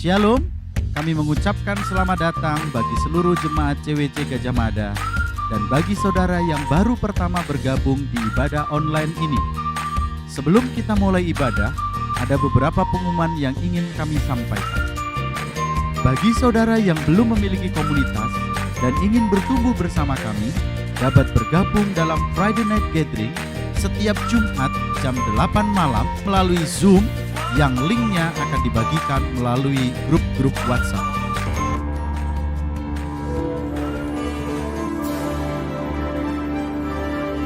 Shalom, kami mengucapkan selamat datang bagi seluruh jemaat CWC Gajah Mada dan bagi saudara yang baru pertama bergabung di ibadah online ini. Sebelum kita mulai ibadah, ada beberapa pengumuman yang ingin kami sampaikan. Bagi saudara yang belum memiliki komunitas dan ingin bertumbuh bersama kami, dapat bergabung dalam Friday Night Gathering setiap Jumat jam 8 malam melalui Zoom yang linknya akan dibagikan melalui grup-grup WhatsApp.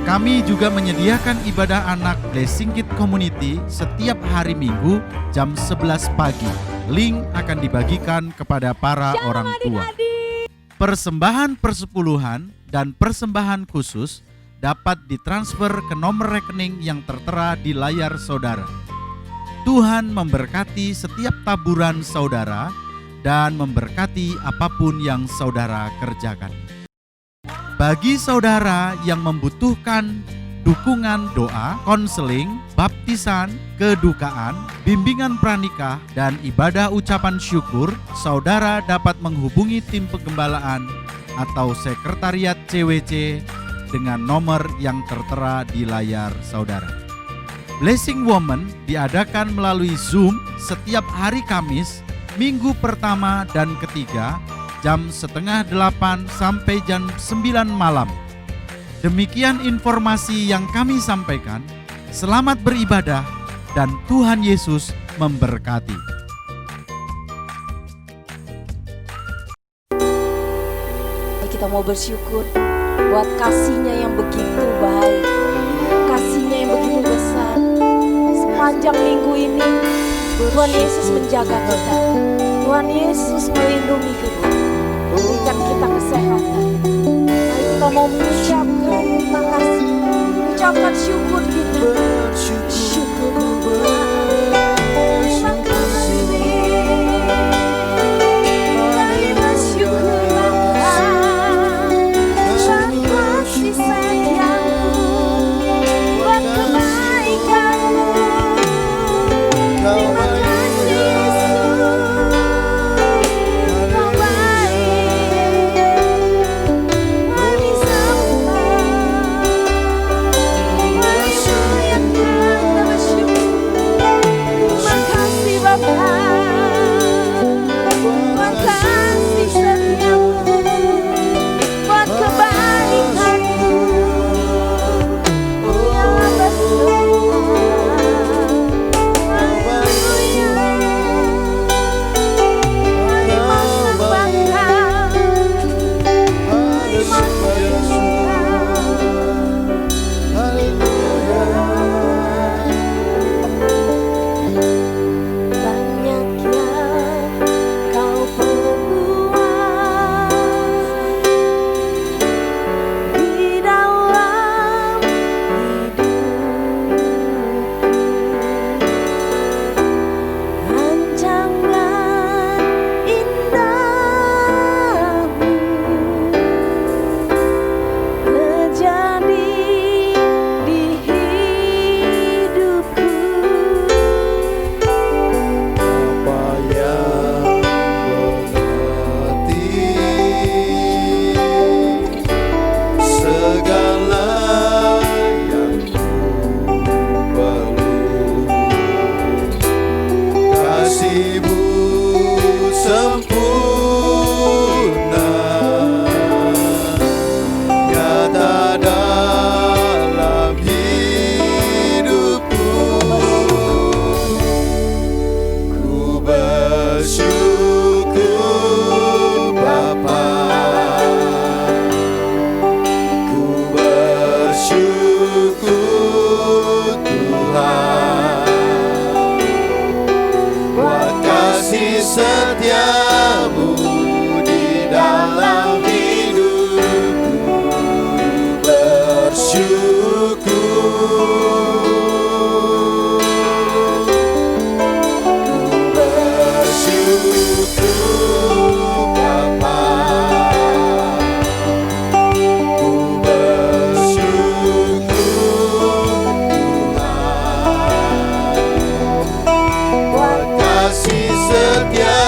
Kami juga menyediakan ibadah anak Blessing Kid Community setiap hari Minggu jam 11 pagi. Link akan dibagikan kepada para orang tua. Persembahan persepuluhan dan persembahan khusus dapat ditransfer ke nomor rekening yang tertera di layar saudara. Tuhan memberkati setiap taburan saudara dan memberkati apapun yang saudara kerjakan. Bagi saudara yang membutuhkan dukungan doa, konseling, baptisan, kedukaan, bimbingan pranikah, dan ibadah ucapan syukur, saudara dapat menghubungi tim penggembalaan atau sekretariat CWC dengan nomor yang tertera di layar saudara. Blessing Woman diadakan melalui Zoom setiap hari Kamis, minggu pertama dan ketiga, jam 7:30 sampai jam 9 malam. Demikian informasi yang kami sampaikan. Selamat beribadah dan Tuhan Yesus memberkati. Kita mau bersyukur buat kasih-Nya yang begitu baik, kasih-Nya yang begitu besar. Sepanjang minggu ini Tuhan Yesus menjaga kita, Tuhan Yesus melindungi kita, memberikan kita kesehatan. Mari kita mau mengucapkan terima kasih, ucapkan syukur kita. Syukur terima kasih, kami bersyukur Bapa, buat kasih sayang-Mu, buat kebaikan-Mu. Terima kasih Yesus, Kau baik, Kau disembah, mari muliakan nama syukur. Terima kasih Bapa, buat kasih setia-Mu, buat kebaikan-Mu yang besar. Haleluya, mari masyarakat, mari banyak yang Kau perbuat di dalam hidupku. Rancangan indah-Mu terjadi di hidupku. Apa yang mengerti segala yang ku perlu, kasih-Mu sempurna nyata dalam hidupku. Ku bersyukur Bapa, ku bersyukur Tuhan, buat kasih setia-Mu di dalam hidupku. Bersyukur, bersyukur Bapa, ku bersyukur Tuhan, buat kasih setia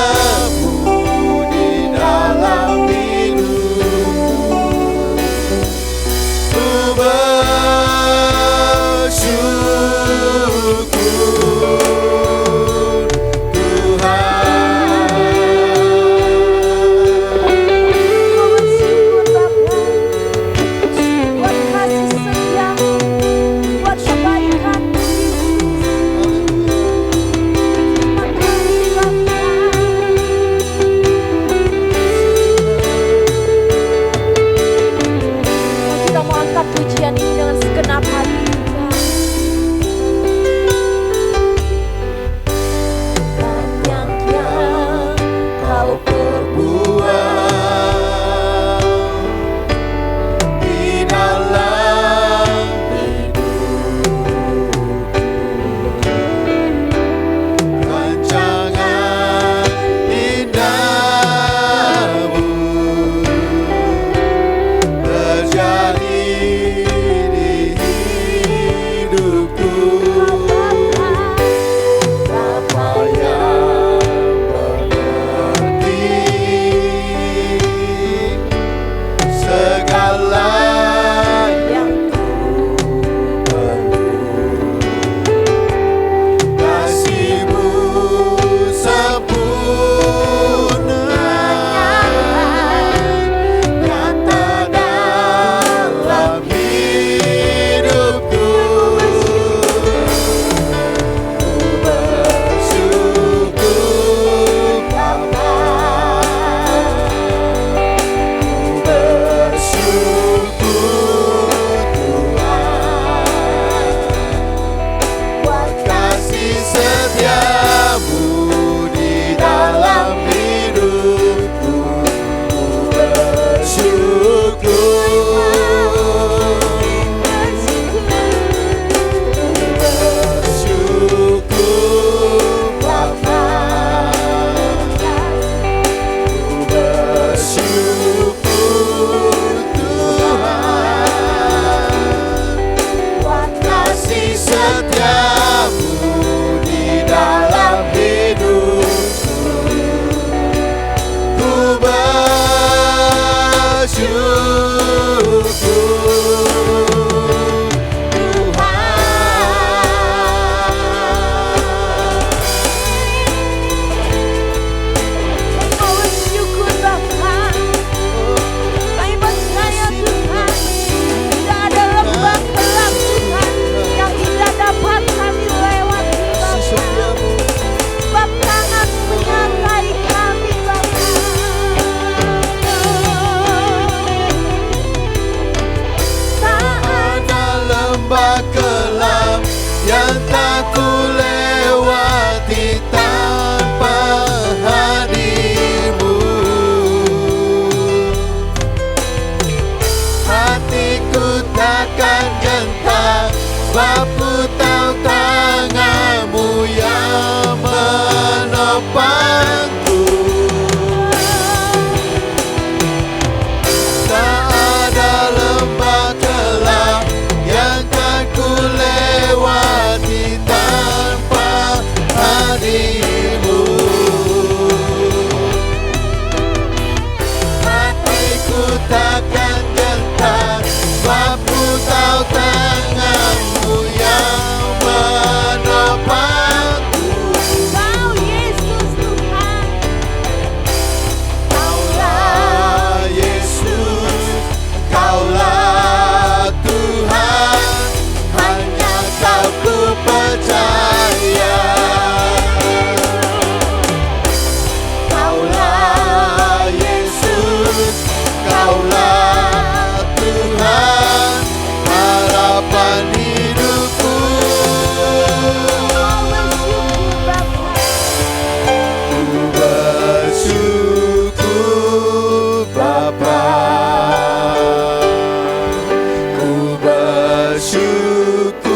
bersyukur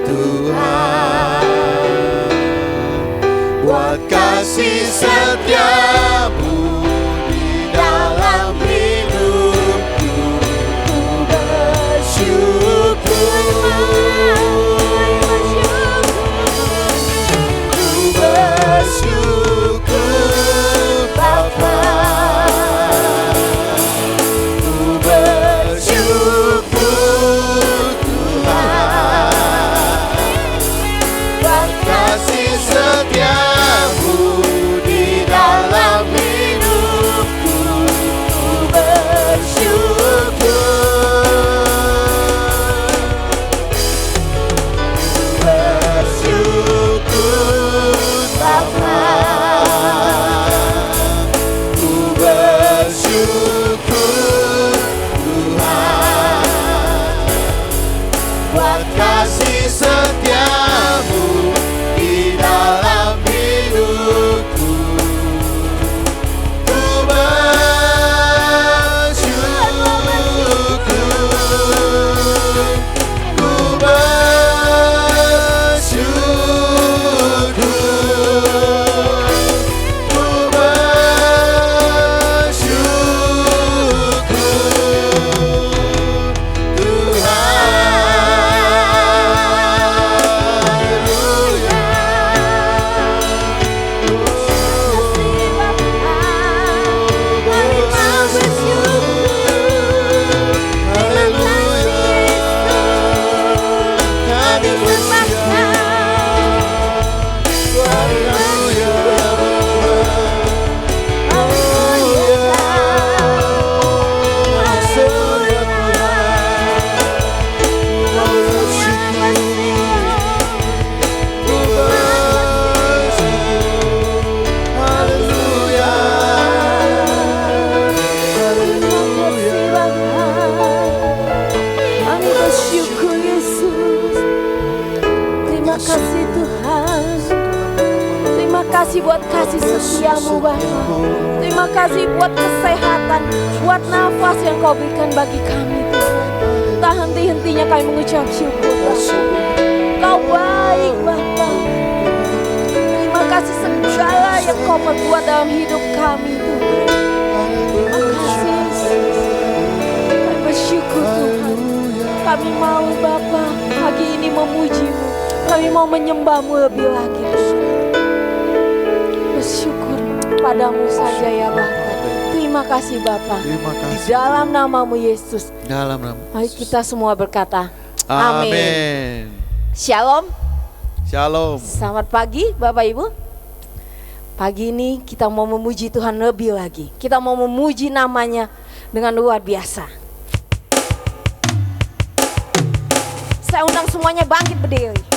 Tuhan buat kasih setiamu di dalam hidupku. Ku bersyukur Bapa. Ku bersyukur Tuhan buat kasih setiamu di dalam hidupku. Ku bersyukur. Bersyukur Bapa. Ku bersyukur Tuhan buat kasih setiamu di dalam hidupku. Ku bersyukur. Ku bersyukur. Ku bersyukur kasih buat kasih setiamu Bapa. Terima kasih buat kesehatan, buat nafas yang Kau berikan bagi kami Tuhan. Tak henti-hentinya kami mengucap syukur Bapa. Kau baik Bapa. Terima kasih segala yang Kau perbuat dalam hidup kami Tuhan. Terima kasih Yesus. Kami bersyukur Tuhan. Kami mau Bapa pagi ini memuji-Mu. Kami mau menyembah-Mu lebih lagi Tuhan. Bersyukur padamu saja ya Bapa. Terima kasih Bapa. Terima kasih. Di dalam nama-Mu Yesus. Dalam nama. Mari kita semua berkata amin. Amin. Shalom. Shalom. Selamat pagi Bapak Ibu. Pagi ini kita mau memuji Tuhan lebih lagi. Kita mau memuji namanya dengan luar biasa. Saya undang semuanya bangkit berdiri.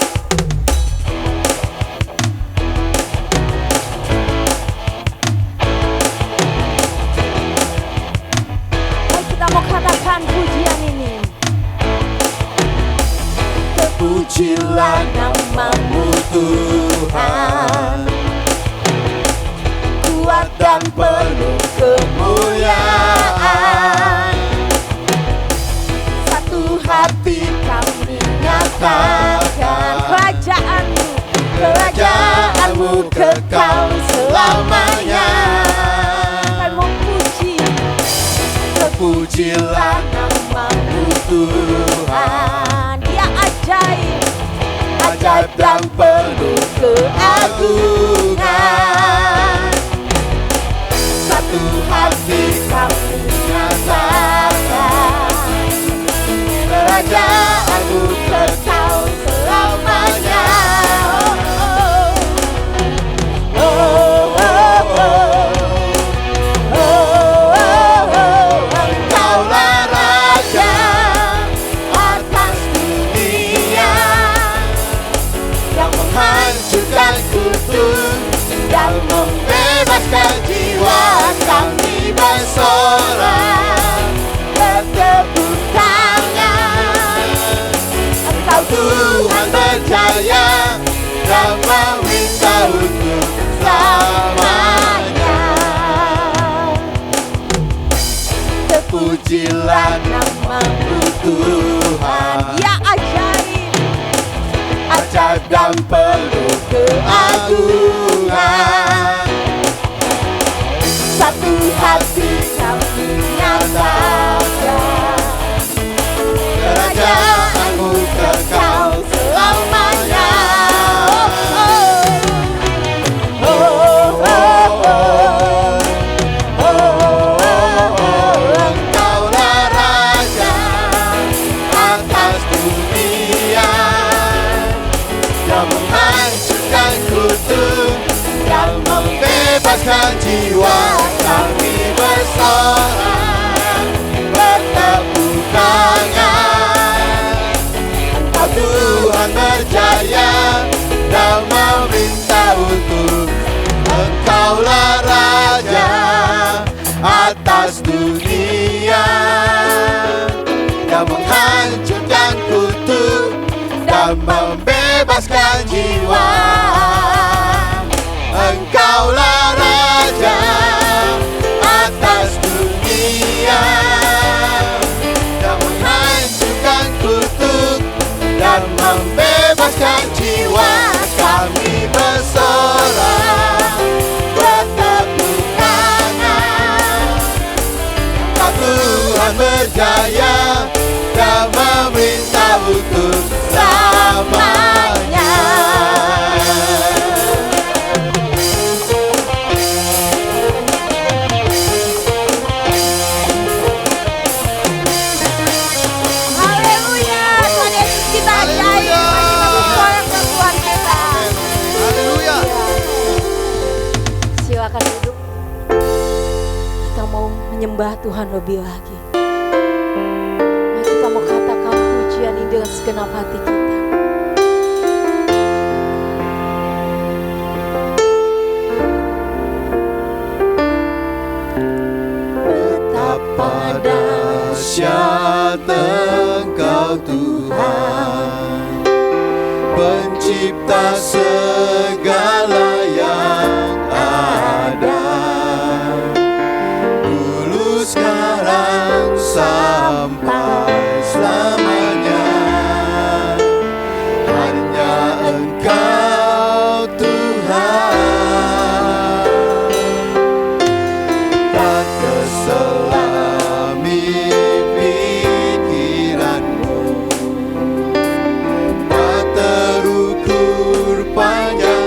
Mau katakan pujian ini. Terpujilah nama-Mu Tuhan, kuat dan penuh kemuliaan. Satu hati kami nyatakan Kerajaan-Mu, Kerajaan-Mu kekal selamanya. Terpujilah nama-Mu Tuhan, Dia ajaib, ajaib dan penuh keagungan. Satu hati kami nyatakan Kerajaan-Mu kekal selamanya. Hancurkan kutuk dan membebaskan jiwa kami bersorak. Bertepuk tangan, Engkau Tuhan berjaya dan meminta untuk selamanya. Terpujilah nama-Mu Tuhan, dan penuh keagungan. Satu hati kami nyatakan, kerajaanmu kekal selamanya. Oh, oh, oh, oh, oh, oh. Engkaulah Raja atas dunia, yang menghancurkan kutuk dan membebaskan jiwa. Kami bersorak bertepuk tangan, Engkau Tuhan berjaya dan meminta untuk Engkaulah Raja atas dunia, yang menghancurkan kutuk dan membebaskan jiwa. Engkaulah Raja atas dunia, yang menghancurkan kutuk dan membebaskan jiwa. Kami bersorak bertepuk tangan, Engkau Tuhan berjaya dan meminta untuk selamanya. Haleluya, Tuhan Yesus kita ajaib. Kita bersorak ke Tuhan kita. Haleluya. Silakan duduk. Kita mau menyembah Tuhan lebih lagi. Mari kita mau katakan pujian ini dengan segenap hati kita. Betapa dahsyat Engkau Tuhan, pencipta segala yang ada, dulu sekarang sampai selamanya. Hanya Engkau Tuhan, tak keselami pikiranmu, tak terukur panjang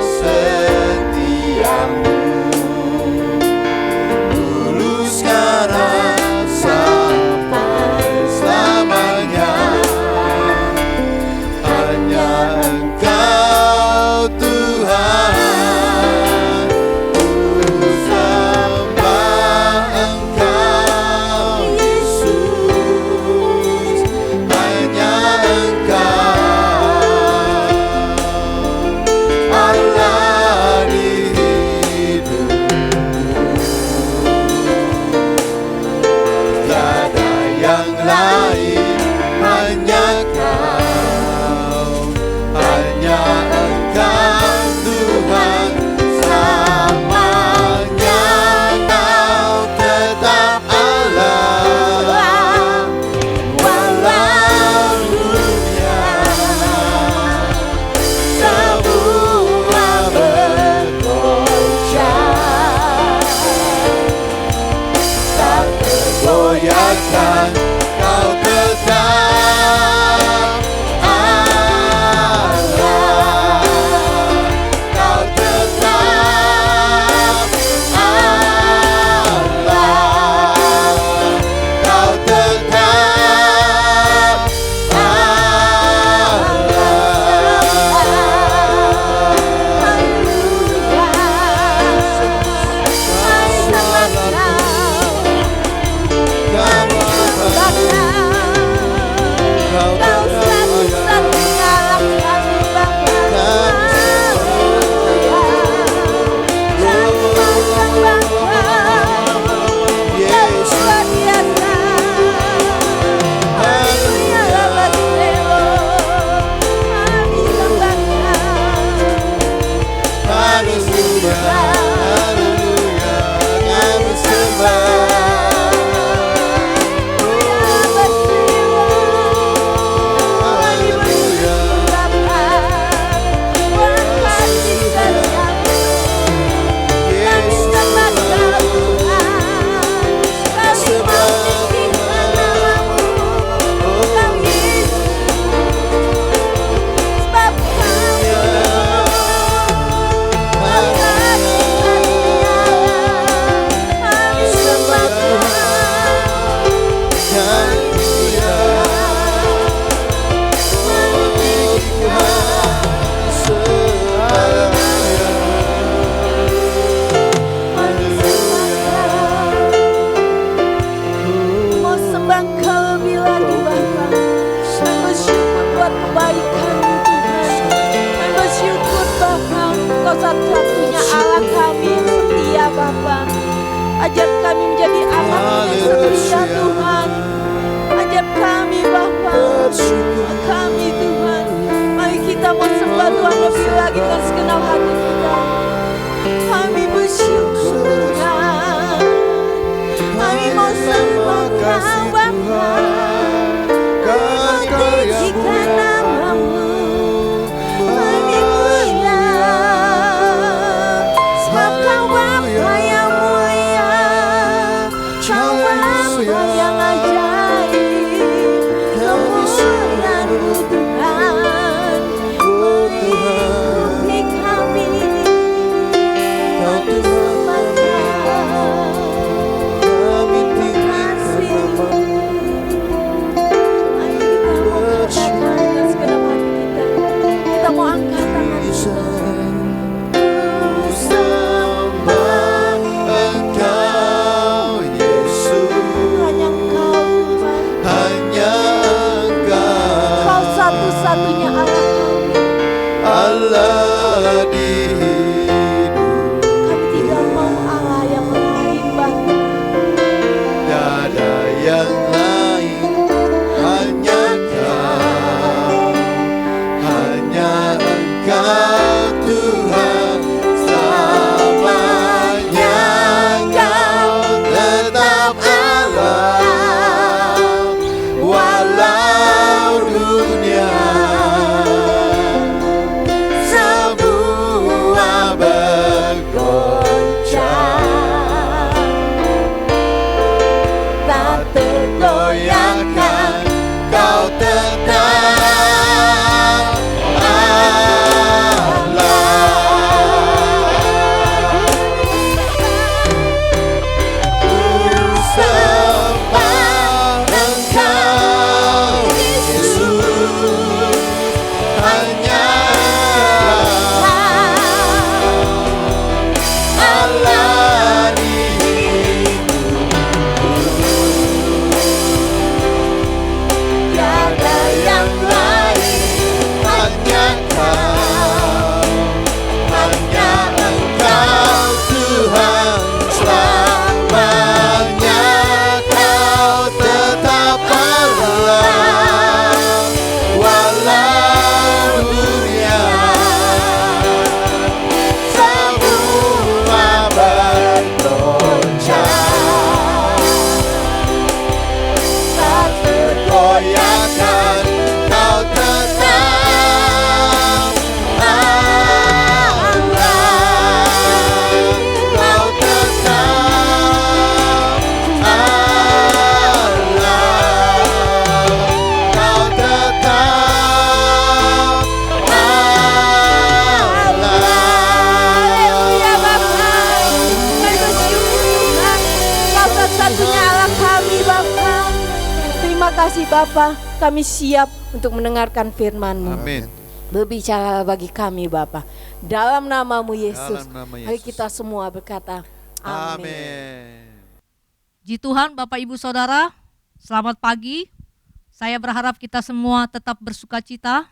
buat kebaikan-Mu Tuhan. Kami bersyukur Bapa, Engkau satu-satunya Allah kami yang setia Bapa. Ajar kami menjadi anak yang setia Tuhan. Ajar kami Bapa, kami Tuhan. Mari kita mau sembah Tuhan lebih lagi dengan segenap hati kita. Kami bersyukur Tuhan. Kami mau sembah Kau Bapa. Tinggikan nama-Mu. Kami mulia. Sebab Kau Bapa yang mulia. Kau Bapa yang ajaib. Kemuliaan-Mu Tuhan meliputi kami. Kami sembah Kami tinggikan satu-satunya Allah kami. Allah di hidup. Kami tidak mau Allah yang lain Bapa. Tiada yang lain, hanya Kau, hanya Engkau Tuhan selamanya. Kau tetap Allah, walau dunia semua bergoncang, Tak tergoyahkan Kau tetap Allah. Ku sembah Engkau Yesus, hanya Allah di tiada yang lain, hanya Kau, hanya Engkau Tuhan selamanya. Kau tetap Allah, walau dunia semua bergoncang. Tak tergoyahkan Kau tetap Allah. Kau tetap Allah. Kau tetap Haleluya Allah. Bapa. Kami bersyukur Tuhan. Kau satu-satunya Allah kami Bapa. Terima kasih Bapa. Kami siap untuk mendengarkan firman-Mu. Amin. Berbicara bagi kami Bapa. Dalam nama-Mu Yesus. Dalam nama Mari Yesus. kita semua berkata amin. Amin. Puji Tuhan, Bapak Ibu Saudara, selamat pagi. Saya berharap kita semua tetap bersuka cita,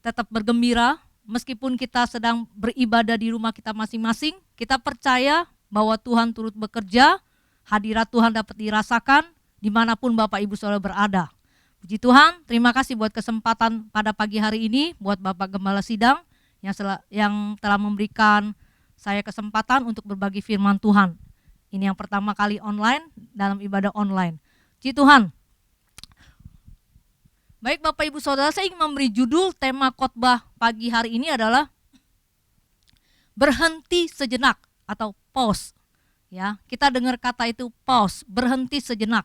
tetap bergembira, meskipun kita sedang beribadah di rumah kita masing-masing. Kita percaya bahwa Tuhan turut bekerja, hadirat Tuhan dapat dirasakan dimanapun Bapak Ibu Saudara berada. Puji Tuhan, terima kasih buat kesempatan pada pagi hari ini, buat Bapak Gembala Sidang yang telah memberikan saya kesempatan untuk berbagi firman Tuhan. Ini yang pertama kali online, dalam ibadah online. Puji Tuhan. Baik Bapak Ibu Saudara, saya ingin memberi judul tema khotbah pagi hari ini adalah berhenti sejenak atau pause. Ya, kita dengar kata itu pause, berhenti sejenak.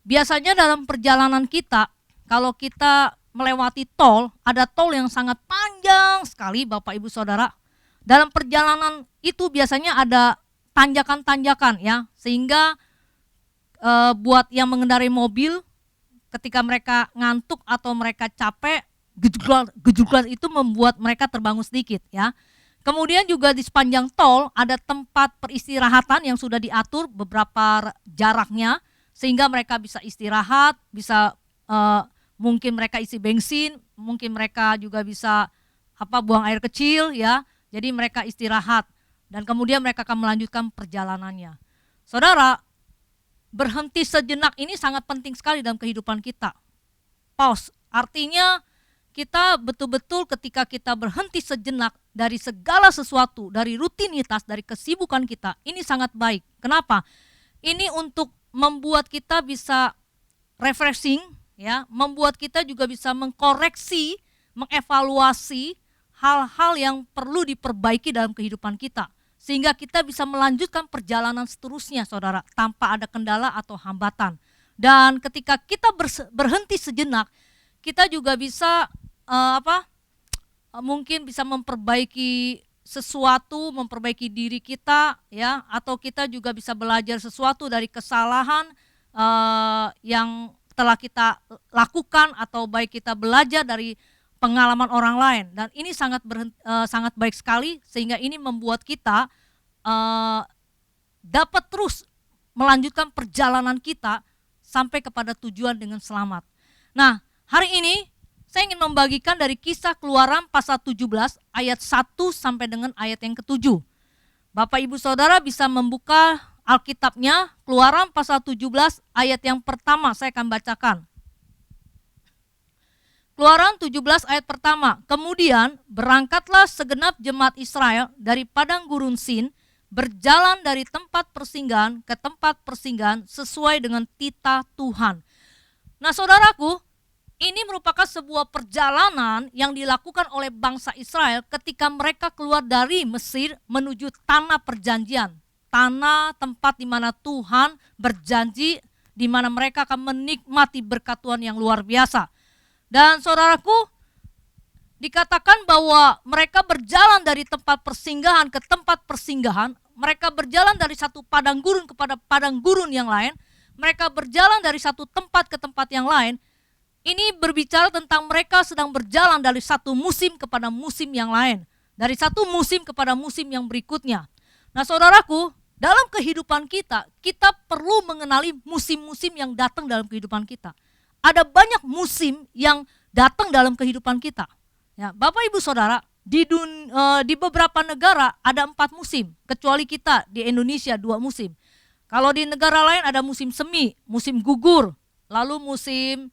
Biasanya dalam perjalanan kita, kalau kita melewati tol, ada tol yang sangat panjang sekali Bapak Ibu Saudara. Dalam perjalanan itu biasanya ada tanjakan-tanjakan ya, sehingga buat yang mengendarai mobil ketika mereka ngantuk atau mereka capek, gejuglar itu membuat mereka terbangun sedikit ya. Kemudian juga di sepanjang tol ada tempat peristirahatan yang sudah diatur beberapa jaraknya, sehingga mereka bisa istirahat, bisa mungkin mereka isi bensin, mungkin mereka juga bisa buang air kecil ya. Jadi mereka istirahat dan kemudian mereka akan melanjutkan perjalanannya. Saudara, berhenti sejenak ini sangat penting sekali dalam kehidupan kita. Pause, artinya kita betul-betul ketika kita berhenti sejenak dari segala sesuatu, dari rutinitas, dari kesibukan kita, ini sangat baik. Kenapa? Ini untuk membuat kita bisa refreshing, ya, membuat kita juga bisa mengkoreksi, mengevaluasi hal-hal yang perlu diperbaiki dalam kehidupan kita. Sehingga kita bisa melanjutkan perjalanan seterusnya, saudara, tanpa ada kendala atau hambatan. Dan ketika kita berhenti sejenak, kita juga bisa mungkin bisa memperbaiki sesuatu, memperbaiki diri kita, ya, atau kita juga bisa belajar sesuatu dari kesalahan yang telah kita lakukan, atau baik kita belajar dari pengalaman orang lain. Dan ini sangat baik sekali, sehingga ini membuat kita dapat terus melanjutkan perjalanan kita sampai kepada tujuan dengan selamat. Nah, hari ini saya ingin membagikan dari Kisah Keluaran pasal 17 ayat 1 sampai dengan ayat yang ke-7. Bapak Ibu Saudara bisa membuka Alkitabnya, Keluaran pasal 17 ayat yang pertama saya akan bacakan. Keluaran 17 ayat pertama. Kemudian berangkatlah segenap jemaat Israel dari padang gurun Sin, berjalan dari tempat persinggahan ke tempat persinggahan sesuai dengan titah Tuhan. Nah, saudaraku, ini merupakan sebuah perjalanan yang dilakukan oleh bangsa Israel ketika mereka keluar dari Mesir menuju tanah perjanjian, tanah tempat di mana Tuhan berjanji, di mana mereka akan menikmati berkat Tuhan yang luar biasa. Dan saudaraku, dikatakan bahwa mereka berjalan dari tempat persinggahan ke tempat persinggahan, mereka berjalan dari satu padang gurun kepada padang gurun yang lain, mereka berjalan dari satu tempat ke tempat yang lain. Ini berbicara tentang mereka sedang berjalan dari satu musim kepada musim yang lain, dari satu musim kepada musim yang berikutnya. Nah, saudaraku, dalam kehidupan kita, kita perlu mengenali musim-musim yang datang dalam kehidupan kita. Ada banyak musim yang datang dalam kehidupan kita. Ya, Bapak Ibu Saudara, di beberapa negara ada 4 musim, kecuali kita di Indonesia 2 musim. Kalau di negara lain ada musim semi, musim gugur, lalu musim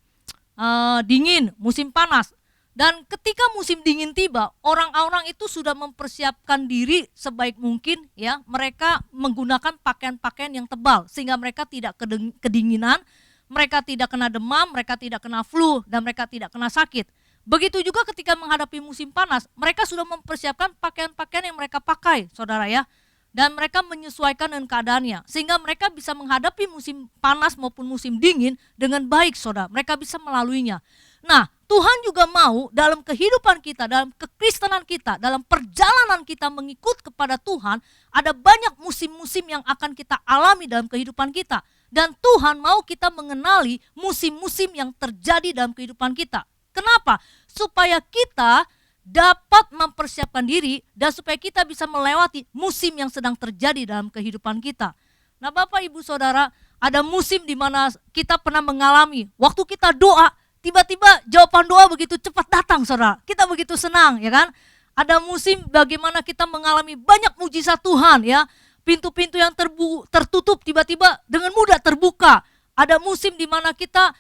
dingin, musim panas. Dan ketika musim dingin tiba, orang-orang itu sudah mempersiapkan diri sebaik mungkin, ya. Mereka menggunakan pakaian-pakaian yang tebal sehingga mereka tidak kedinginan, mereka tidak kena demam, mereka tidak kena flu, dan mereka tidak kena sakit. Begitu juga ketika menghadapi musim panas, mereka sudah mempersiapkan pakaian-pakaian yang mereka pakai, saudara, ya. Dan mereka menyesuaikan dengan keadaannya, sehingga mereka bisa menghadapi musim panas maupun musim dingin dengan baik, saudara. Mereka bisa melaluinya. Nah, Tuhan juga mau dalam kehidupan kita, dalam kekristenan kita, dalam perjalanan kita mengikut kepada Tuhan, ada banyak musim-musim yang akan kita alami dalam kehidupan kita. Dan Tuhan mau kita mengenali musim-musim yang terjadi dalam kehidupan kita. Kenapa? Supaya kita dapat mempersiapkan diri dan supaya kita bisa melewati musim yang sedang terjadi dalam kehidupan kita. Nah, Bapak Ibu Saudara, ada musim di mana kita pernah mengalami waktu kita doa, tiba-tiba jawaban doa begitu cepat datang, saudara. Kita begitu senang, ya kan? Ada musim bagaimana kita mengalami banyak mujizat Tuhan, ya. Pintu-pintu yang tertutup tiba-tiba dengan mudah terbuka. Ada musim di mana kita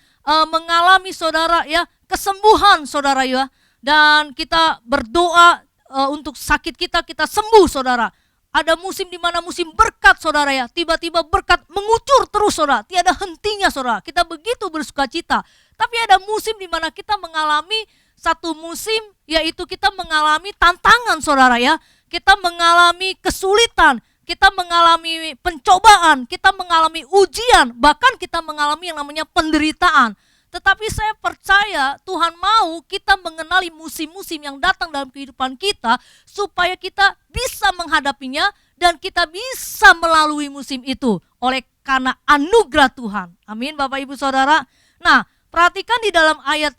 mengalami, saudara, ya, kesembuhan, saudara, ya. Dan kita berdoa untuk sakit kita sembuh, saudara. Ada musim di mana musim berkat, saudara, ya. Tiba-tiba berkat mengucur terus, saudara. Tiada hentinya, saudara. Kita begitu bersukacita. Tapi ada musim di mana kita mengalami satu musim, yaitu kita mengalami tantangan, saudara, ya. Kita mengalami kesulitan, kita mengalami pencobaan, kita mengalami ujian, bahkan kita mengalami yang namanya penderitaan. Tetapi saya percaya Tuhan mau kita mengenali musim-musim yang datang dalam kehidupan kita supaya kita bisa menghadapinya dan kita bisa melalui musim itu oleh karena anugerah Tuhan. Amin, Bapak Ibu Saudara. Nah, perhatikan di dalam ayat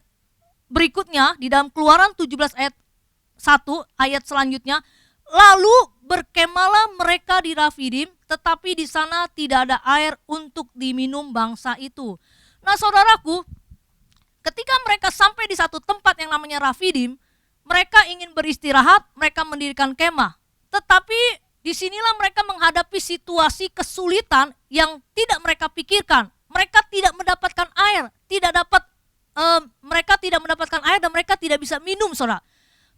berikutnya, di dalam Keluaran 17 ayat 1, ayat selanjutnya, lalu berkemalah mereka di Rafidim, tetapi di sana tidak ada air untuk diminum bangsa itu. Nah, saudaraku, ketika mereka sampai di satu tempat yang namanya Rafidim, mereka ingin beristirahat, mereka mendirikan kemah. Tetapi disinilah mereka menghadapi situasi kesulitan yang tidak mereka pikirkan. Mereka tidak mendapatkan air, mereka tidak mendapatkan air dan mereka tidak bisa minum, saudara.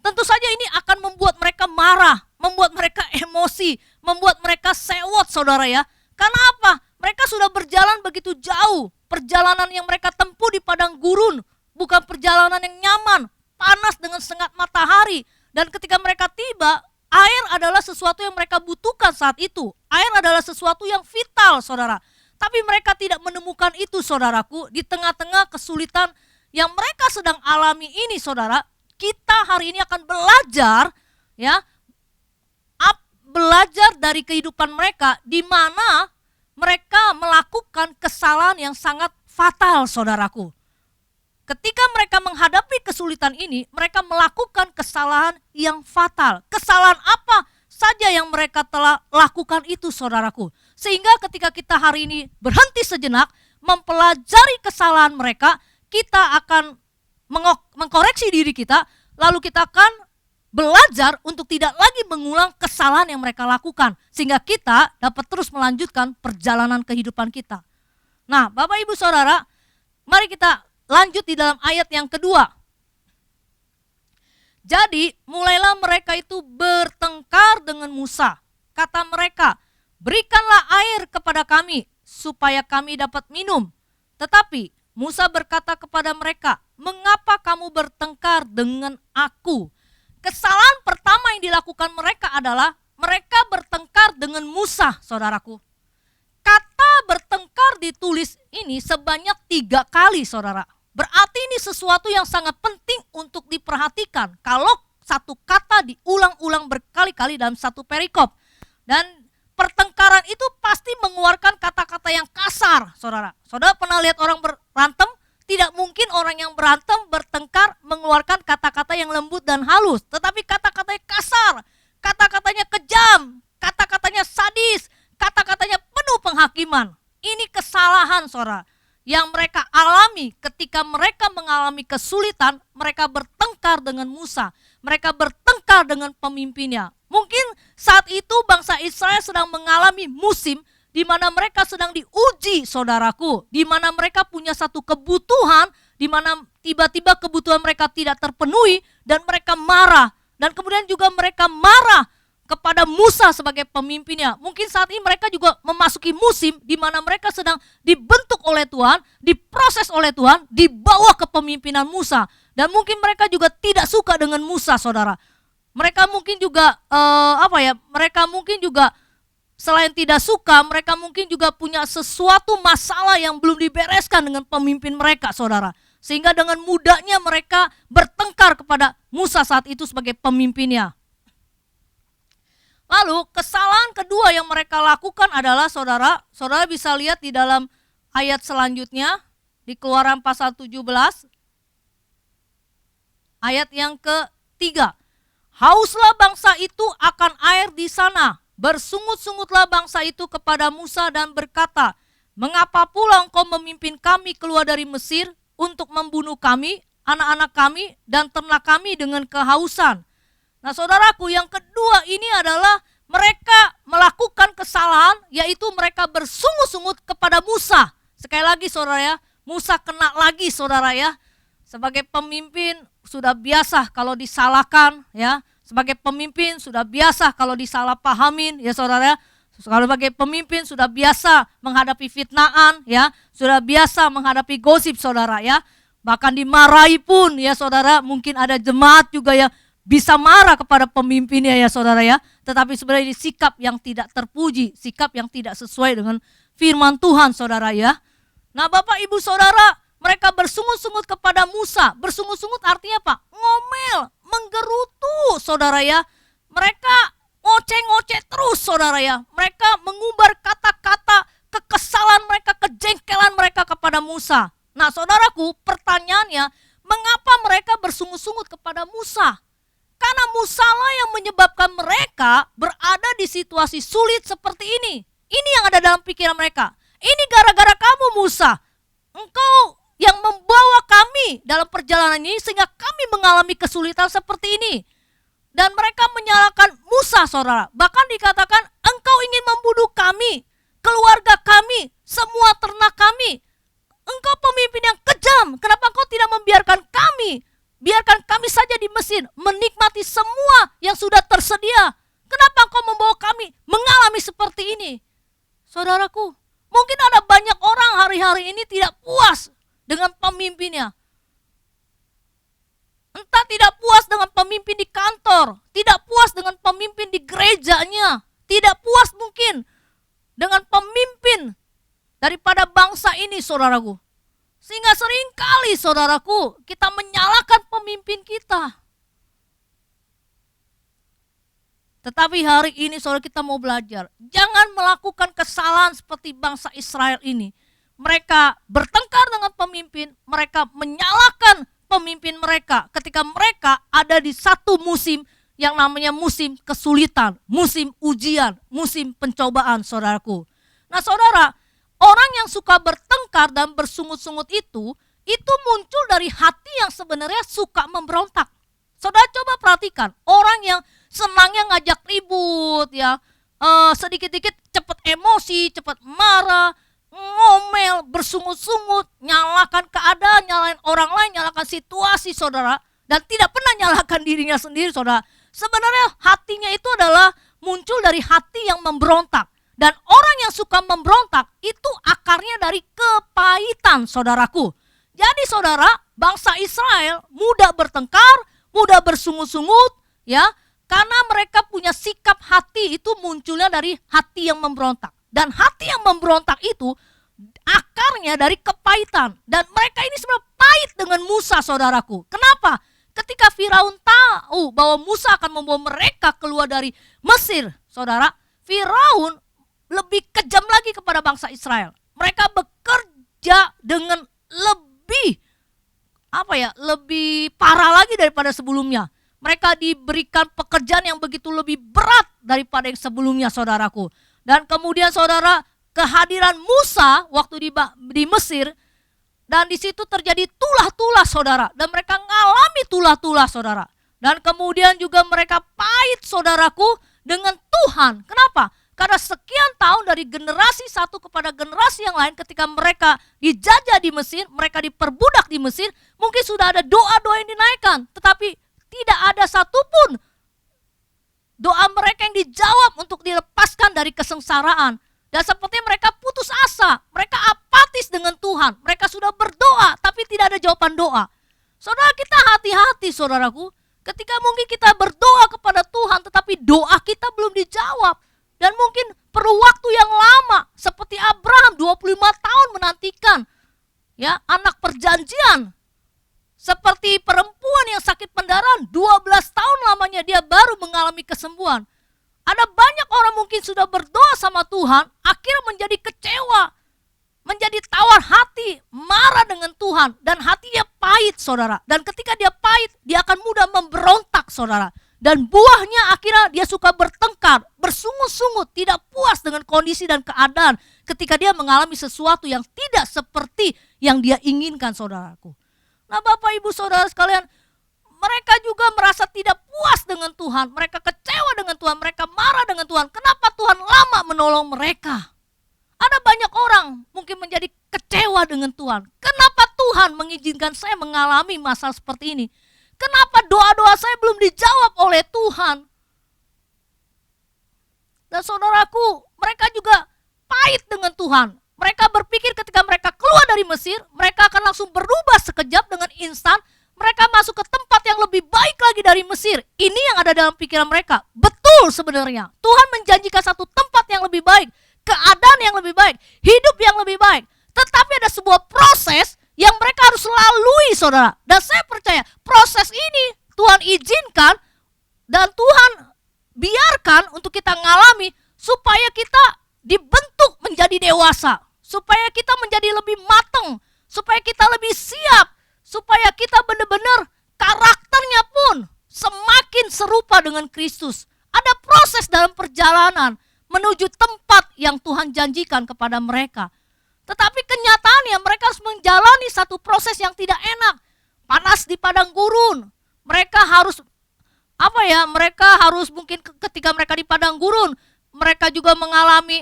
Tentu saja ini akan membuat mereka marah, membuat mereka emosi, membuat mereka sewot, saudara ya. Karena apa? Mereka sudah berjalan begitu jauh. Perjalanan yang mereka tempuh di padang gurun, bukan perjalanan yang nyaman, panas dengan sengat matahari. Dan ketika mereka tiba, air adalah sesuatu yang mereka butuhkan saat itu. Air adalah sesuatu yang vital, saudara. Tapi mereka tidak menemukan itu, saudaraku, di tengah-tengah kesulitan yang mereka sedang alami ini, saudara. Kita hari ini akan belajar, ya, belajar dari kehidupan mereka, di mana mereka melakukan kesalahan yang sangat fatal, saudaraku. Ketika mereka menghadapi kesulitan ini, mereka melakukan kesalahan yang fatal. Kesalahan apa saja yang mereka telah lakukan itu, saudaraku. Sehingga ketika kita hari ini berhenti sejenak, mempelajari kesalahan mereka, kita akan mengkoreksi diri kita, lalu kita akan belajar untuk tidak lagi mengulang kesalahan yang mereka lakukan, sehingga kita dapat terus melanjutkan perjalanan kehidupan kita. Nah, Bapak Ibu Saudara, mari kita lanjut di dalam ayat yang kedua. Jadi mulailah mereka itu bertengkar dengan Musa. Kata mereka, berikanlah air kepada kami supaya kami dapat minum. Tetapi Musa berkata kepada mereka, mengapa kamu bertengkar dengan aku? Kesalahan pertama yang dilakukan mereka adalah mereka bertengkar dengan Musa, saudaraku. Kata bertengkar ditulis ini sebanyak 3 kali, saudara. Berarti ini sesuatu yang sangat penting untuk diperhatikan. Kalau satu kata diulang-ulang berkali-kali dalam satu perikop. Dan pertengkaran itu pasti mengeluarkan kata-kata yang kasar, saudara. Saudara pernah lihat orang berantem? Tidak mungkin orang yang berantem, bertengkar, mengeluarkan kata-kata yang lembut dan halus. Tetapi kata-katanya kasar, kata-katanya kejam, kata-katanya sadis, kata-katanya penuh penghakiman. Ini kesalahan, saudara, yang mereka alami ketika mereka mengalami kesulitan. Mereka bertengkar dengan Musa, mereka bertengkar dengan pemimpinnya. Mungkin saat itu bangsa Israel sedang mengalami musim di mana mereka sedang diuji, saudaraku, di mana mereka punya satu kebutuhan, di mana tiba-tiba kebutuhan mereka tidak terpenuhi dan mereka marah. Dan kemudian juga mereka marah kepada Musa sebagai pemimpinnya. Mungkin saat ini mereka juga memasuki musim di mana mereka sedang dibentuk oleh Tuhan, diproses oleh Tuhan, di bawah kepemimpinan Musa. Dan mungkin mereka juga tidak suka dengan Musa, saudara. Mereka mungkin juga mereka mungkin juga selain tidak suka, mereka mungkin juga punya sesuatu masalah yang belum dibereskan dengan pemimpin mereka, saudara. Sehingga dengan mudahnya mereka bertengkar kepada Musa saat itu sebagai pemimpinnya. Lalu kesalahan kedua yang mereka lakukan adalah, saudara bisa lihat di dalam ayat selanjutnya, di Keluaran pasal 17, ayat yang ke-3. Hauslah bangsa itu akan air di sana. Bersungut-sungutlah bangsa itu kepada Musa dan berkata, mengapa pula engkau memimpin kami keluar dari Mesir untuk membunuh kami, anak-anak kami, dan ternak kami dengan kehausan? Nah, saudaraku, yang kedua ini adalah mereka melakukan kesalahan, yaitu mereka bersungut-sungut kepada Musa. Sekali lagi, saudara ya, Musa kena lagi, saudara ya. Sebagai pemimpin sudah biasa kalau disalahkan, ya. Sebagai pemimpin sudah biasa kalau disalahpahamin, ya saudara. Kalau sebagai pemimpin sudah biasa menghadapi fitnaan, ya. Sudah biasa menghadapi gosip, saudara ya. Bahkan dimarahi pun, ya saudara. Mungkin ada jemaat juga yang bisa marah kepada pemimpinnya, ya saudara ya. Tetapi sebenarnya ini sikap yang tidak terpuji, sikap yang tidak sesuai dengan firman Tuhan, saudara ya. Nah, Bapak Ibu Saudara, mereka bersungut-sungut kepada Musa. Bersungut-sungut artinya apa? Ngomel, menggerutu, saudara ya. Mereka ngoceh-ngoceh terus, saudara ya. Mereka mengumbar kata-kata kekesalan mereka, kejengkelan mereka kepada Musa. Nah, saudaraku, pertanyaannya, mengapa mereka bersungut-sungut kepada Musa? Karena Musa lah yang menyebabkan mereka berada di situasi sulit seperti ini. Ini yang ada dalam pikiran mereka. Ini gara-gara kamu, Musa. Engkau yang membawa kami dalam perjalanan ini sehingga kami mengalami kesulitan seperti ini. Dan mereka menyalahkan Musa, saudara. Bahkan dikatakan, engkau ingin membunuh kami, keluarga kami, semua ternak kami. Engkau pemimpin yang kejam, kenapa engkau tidak membiarkan kami? Biarkan kami saja di Mesir menikmati semua yang sudah tersedia. Kenapa engkau membawa kami mengalami seperti ini? Saudaraku, mungkin ada banyak orang hari-hari ini tidak puas dengan pemimpinnya. Entah tidak puas dengan pemimpin di kantor, tidak puas dengan pemimpin di gerejanya, tidak puas mungkin dengan pemimpin daripada bangsa ini, saudaraku. Sehingga seringkali, saudaraku, kita menyalahkan pemimpin kita. Tetapi hari ini, saudara, kita mau belajar. Jangan melakukan kesalahan seperti bangsa Israel ini. Mereka bertengkar dengan pemimpin, mereka menyalahkan pemimpin mereka ketika mereka ada di satu musim yang namanya musim kesulitan, musim ujian, musim pencobaan, saudaraku. Nah, saudara, orang yang suka bertengkar dan bersungut-sungut itu muncul dari hati yang sebenarnya suka memberontak. Saudara coba perhatikan, orang yang senangnya ngajak ribut, ya, sedikit-dikit cepat emosi, cepat marah, ngomel, bersungut-sungut, nyalakan keadaan, nyalain orang lain, nyalakan situasi, saudara, dan tidak pernah nyalakan dirinya sendiri, saudara. Sebenarnya hatinya itu adalah muncul dari hati yang memberontak. Dan orang yang suka memberontak itu akarnya dari kepahitan, saudaraku. Jadi saudara, bangsa Israel mudah bertengkar, mudah bersungut-sungut, ya, karena mereka punya sikap hati itu munculnya dari hati yang memberontak. Dan hati yang memberontak itu akarnya dari kepahitan. Dan mereka ini sebenarnya pahit dengan Musa, saudaraku. Kenapa? Ketika Firaun tahu bahwa Musa akan membawa mereka keluar dari Mesir, saudara, Firaun lebih kejam lagi kepada bangsa Israel. Mereka bekerja dengan lebih parah lagi daripada sebelumnya. Mereka diberikan pekerjaan yang begitu lebih berat daripada yang sebelumnya, saudaraku. Dan kemudian saudara, kehadiran Musa waktu di Mesir, dan di situ terjadi tulah-tulah, saudara. Dan mereka mengalami tulah-tulah, saudara. Dan kemudian juga mereka pahit, saudaraku, dengan Tuhan. Kenapa? Karena sekian tahun dari generasi satu kepada generasi yang lain, ketika mereka dijajah di Mesir, mereka diperbudak di Mesir, mungkin sudah ada doa-doa yang dinaikkan, tetapi tidak ada satupun doa mereka yang dijawab untuk dilepaskan dari kesengsaraan. Dan seperti mereka putus asa, mereka apatis dengan Tuhan, mereka sudah berdoa tapi tidak ada jawaban doa. Saudara, kita hati-hati, saudaraku, ketika mungkin kita berdoa kepada Tuhan tetapi doa kita belum dijawab. Dan mungkin perlu waktu yang lama, seperti Abraham 25 tahun menantikan, ya, anak perjanjian. Seperti perempuan yang sakit pendarahan, 12 tahun lamanya dia baru mengalami kesembuhan. Ada banyak orang mungkin sudah berdoa sama Tuhan, akhirnya menjadi kecewa, menjadi tawar hati, marah dengan Tuhan, dan hatinya pahit, saudara. Dan ketika dia pahit, dia akan mudah memberontak, saudara. Dan buahnya akhirnya dia suka bertengkar, bersungut-sungut, tidak puas dengan kondisi dan keadaan ketika dia mengalami sesuatu yang tidak seperti yang dia inginkan, saudaraku. Nah, Bapak Ibu Saudara sekalian, mereka juga merasa tidak puas dengan Tuhan, mereka kecewa dengan Tuhan, mereka marah dengan Tuhan. Kenapa Tuhan lama menolong mereka? Ada banyak orang mungkin menjadi kecewa dengan Tuhan. Kenapa Tuhan mengizinkan saya mengalami masalah seperti ini? Kenapa doa-doa saya belum dijawab oleh Tuhan? Dan saudaraku, mereka juga pahit dengan Tuhan. Mereka berpikir ketika mereka keluar dari Mesir, mereka akan langsung berubah sekejap dengan instan. Mereka masuk ke tempat yang lebih baik lagi dari Mesir. Ini yang ada dalam pikiran mereka. Betul sebenarnya. Tuhan menjanjikan satu tempat yang lebih baik, keadaan yang lebih baik, hidup yang lebih baik. Tetapi ada sebuah proses yang mereka harus lalui, saudara. Dan saya percaya proses ini Tuhan izinkan dan Tuhan biarkan untuk kita ngalami supaya kita dibentuk menjadi dewasa, supaya kita menjadi lebih matang, supaya kita lebih siap, supaya kita benar-benar karakternya pun semakin serupa dengan Kristus. Ada proses dalam perjalanan menuju tempat yang Tuhan janjikan kepada mereka. Tetapi kenyataannya mereka harus menjalani satu proses yang tidak enak. Panas di padang gurun. Mereka harus mereka harus mungkin ketika mereka di padang gurun, mereka juga mengalami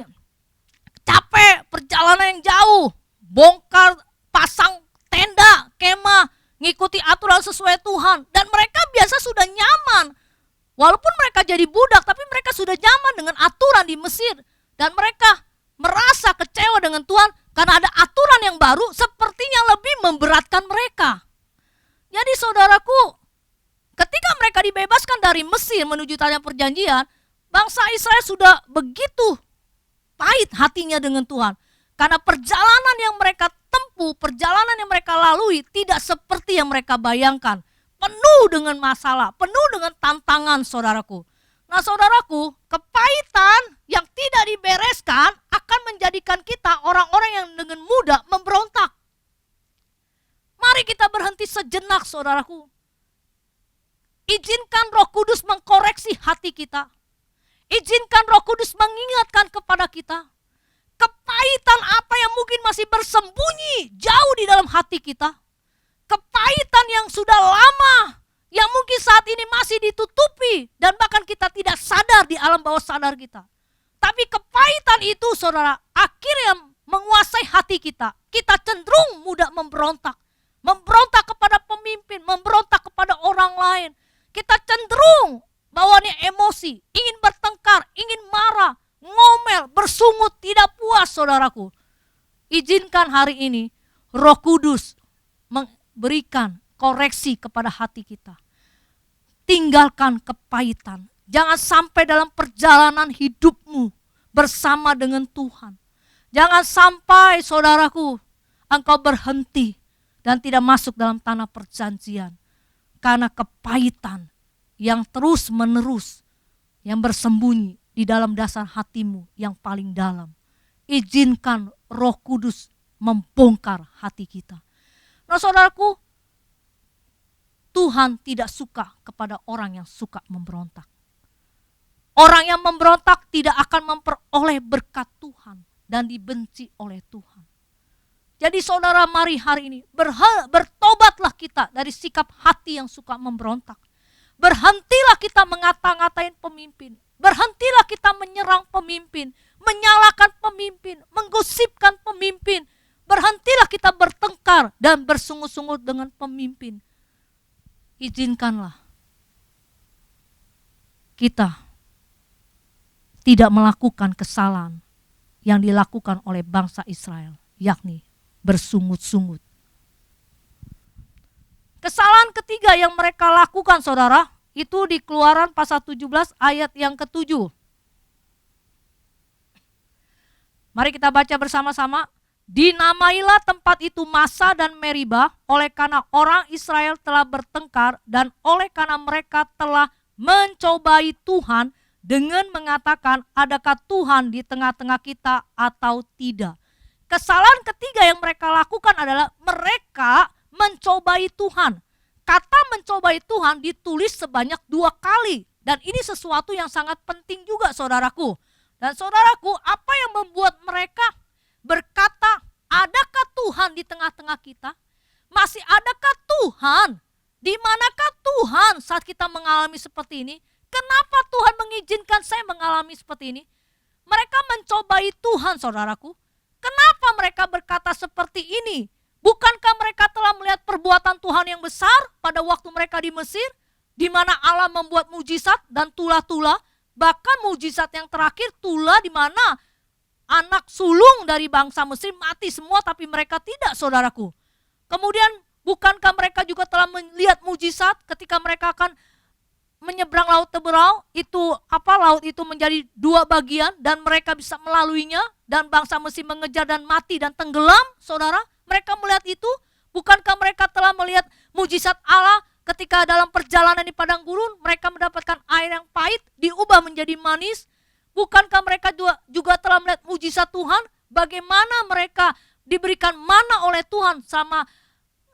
capek, perjalanan yang jauh, bongkar, pasang tenda, kemah, ngikuti aturan sesuai Tuhan. Dan mereka biasa sudah nyaman. Walaupun mereka jadi budak, tapi mereka sudah nyaman dengan aturan di Mesir. Dan mereka merasa kecewa dengan Tuhan karena ada aturan yang baru sepertinya lebih memberatkan mereka. Jadi saudaraku, ketika mereka dibebaskan dari Mesir menuju tanah perjanjian, bangsa Israel sudah begitu pahit hatinya dengan Tuhan. Karena perjalanan yang mereka tempuh, perjalanan yang mereka lalui tidak seperti yang mereka bayangkan. Penuh dengan masalah, penuh dengan tantangan saudaraku. Nah saudaraku, kepahitan yang tidak dibereskan akan menjadikan kita orang-orang yang dengan mudah memberontak. Mari kita berhenti sejenak saudaraku. Izinkan Roh Kudus mengkoreksi hati kita. Izinkan Roh Kudus mengingatkan kepada kita. Kepahitan apa yang mungkin masih bersembunyi jauh di dalam hati kita. Kepahitan yang sudah lama, yang mungkin saat ini masih ditutupi dan bahkan kita tidak sadar di alam bawah sadar kita. Tapi kepahitan itu saudara, akhirnya menguasai hati kita. Kita cenderung mudah memberontak. Memberontak kepada pemimpin, memberontak kepada orang lain. Kita cenderung bawanya emosi, ingin bertengkar, ingin marah, ngomel, bersungut, tidak puas saudaraku. Izinkan hari ini Roh Kudus memberikan koreksi kepada hati kita. Tinggalkan kepahitan. Jangan sampai dalam perjalanan hidupmu bersama dengan Tuhan. Jangan sampai saudaraku engkau berhenti dan tidak masuk dalam tanah perjanjian. Karena kepahitan yang terus menerus, yang bersembunyi di dalam dasar hatimu yang paling dalam. Izinkan Roh Kudus membongkar hati kita. Nah saudaraku, Tuhan tidak suka kepada orang yang suka memberontak. Orang yang memberontak tidak akan memperoleh berkat Tuhan dan dibenci oleh Tuhan. Jadi saudara, mari hari ini bertobatlah kita dari sikap hati yang suka memberontak. Berhentilah kita ngata-ngatain pemimpin. Berhentilah kita menyerang pemimpin, menyalahkan pemimpin, menggosipkan pemimpin. Berhentilah kita bertengkar dan bersungut-sungut dengan pemimpin. Izinkanlah kita tidak melakukan kesalahan yang dilakukan oleh bangsa Israel, yakni bersungut-sungut. Kesalahan ketiga yang mereka lakukan saudara, itu di Keluaran pasal 17 ayat yang ke-7. Mari kita baca bersama-sama. Dinamailah tempat itu Masa dan Meriba oleh karena orang Israel telah bertengkar dan oleh karena mereka telah mencobai Tuhan dengan mengatakan adakah Tuhan di tengah-tengah kita atau tidak. Kesalahan ketiga yang mereka lakukan adalah mereka mencobai Tuhan. Kata mencobai Tuhan ditulis sebanyak 2 kali. Dan ini sesuatu yang sangat penting juga saudaraku. Dan saudaraku, apa yang membuat mereka berkata, adakah Tuhan di tengah-tengah kita? Masih adakah Tuhan? Di manakah Tuhan saat kita mengalami seperti ini? Kenapa Tuhan mengizinkan saya mengalami seperti ini? Mereka mencobai Tuhan saudaraku. Kenapa mereka berkata seperti ini? Bukankah mereka telah melihat perbuatan Tuhan yang besar pada waktu mereka di Mesir? Di mana Allah membuat mujizat dan tula-tula. Bahkan mujizat yang terakhir tula di mana anak sulung dari bangsa Mesir mati semua tapi mereka tidak saudaraku. Kemudian bukankah mereka juga telah melihat mujizat ketika mereka akan menyeberang laut Teberau, laut itu menjadi 2 bagian dan mereka bisa melaluinya dan bangsa Mesir mengejar dan mati dan tenggelam, saudara. Mereka melihat itu, bukankah mereka telah melihat mujizat Allah ketika dalam perjalanan di padang gurun mereka mendapatkan air yang pahit diubah menjadi manis? Bukankah mereka juga telah melihat mujizat Tuhan bagaimana mereka diberikan mana oleh Tuhan sama